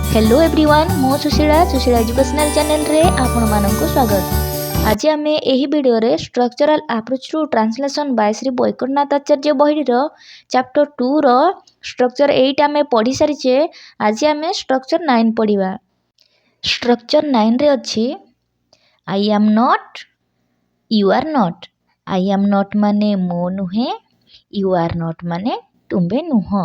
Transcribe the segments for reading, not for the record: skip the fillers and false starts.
Hello everyone मो Sushila educational channel रे आपण मानक स्वागत। आज आम यही वीडियो रे structural approach to translation by Shri Baikunthanath Acharya बही चैप्टर 2 रो स्ट्रक्चर 8 आम पढ़ी सारीचे। आज आम स्ट्रक्चर 9 पढ़ा। स्ट्रक्चर 9 रे अच्छी I am not, you are not. I am not माने मो नुहे, यू आर नॉट माने तुम्बे नुह।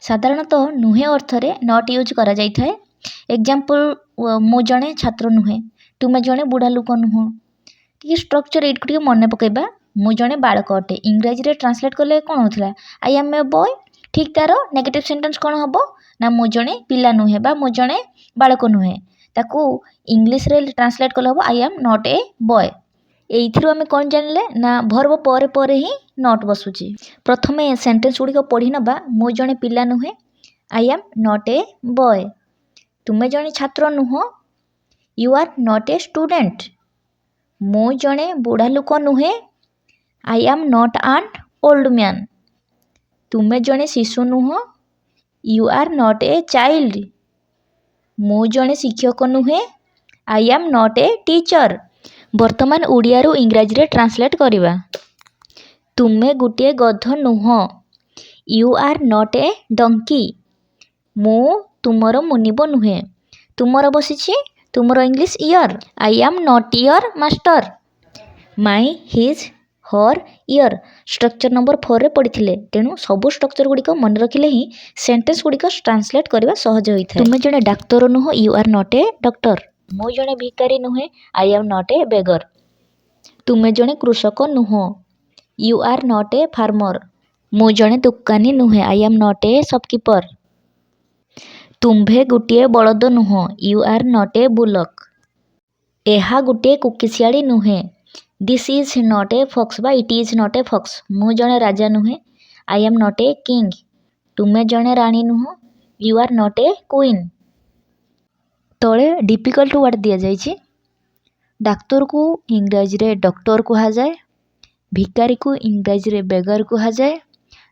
साधारणतः नुहे अर्थ रे नॉट यूज करा जाई थाए। एग्जांपल मो जणे छात्र नुहे, तुमे जणे बुढ़ा लोक नुह। टी स्ट्रक्चर एट को मन पकेबा। मो जणे बालक अटे इंग्रजी रे ट्रांसलेट कले कोन होथला आई एम ए बॉय। ठीक तार नेगेटिव सेंटेंस कोन हबो ना मो जणे पिला नुहे बा मो जणे बालक नुहे, ताकू इंग्लिश रे ट्रांसलेट कले हबो I am not a boy. एइथिरो आमे कोन जानले ना भर्ब परे परे ही नॉट बसुची। प्रथमे सेंटेंस गुडी को पढ़ी नबा। मो जणे पिला नुहे, I am not a boy. तुमे जणे छात्र नुह, you are not a student. मो जणे बुढ़ा लोक नुहे, I am not an old man. तुमे जणे शिशु नुह, you are not a child. मो जणे शिक्षक नुहे, I am not a teacher. वर्तमान ओडिया रु इंग्रजी रे ट्रांसलेट करिबा। तुमे गुटिए गध नुह, you are not a donkey. मो तुमरो मुनिब नुहे, तुमरो बसिछि तुमरो English your. I am not your master. My his her your. Structure number 4 रे पढ़िथिले, तेणु सबु स्ट्रक्चर गुडी को मन रखिले ही सेंटेंस गुडी को ट्रांसलेट करबा सहज होइथाय। तुमे जणे डाक्टर नुह, you are not a doctor. मो जणे भिकारी नुहे, आई एम नॉट ए बेगर। तुमे जणे कृषक नुह, you are not a farmer. मो जणे दुकानी नुहे, I am not a shopkeeper. तुम्भे गुटिए बलद नुह, you are not a bullock. एहा गुटिए कुकिसियाड़ी नुहे, this is not a fox बा it is not a fox. मो जणे राजा नुहे, I am not a king. तुमे जणे रानी नुह, you are not a queen. तले डिफिकल्ट वर्ड दिया जाइए। डाक्तर को इंग्रजी रे डॉक्टर कहा जाए, भिकारी को इंग्रजी रे बेगर कहा जाए,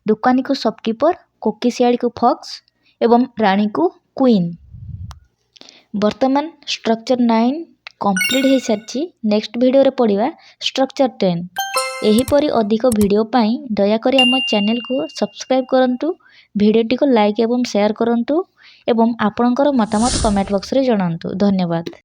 दुकानी को शॉपकीपर, कोकिसियाड़ी को फॉक्स एवं रानी को क्वीन। वर्तमान स्ट्रक्चर 9 कंप्लीट हो सारी। नेक्स्ट वीडियो रे पढ़िबा स्ट्रक्चर 10। एहीपरि अधिक वीडियो पाई दयाकरी आम चैनल को सब्सक्राइब करंतु, वीडियोटी को लाइक एवं शेयर करंतु एवं आपणकर मतामत कमेंट बॉक्स रे जणांतु। धन्यवाद।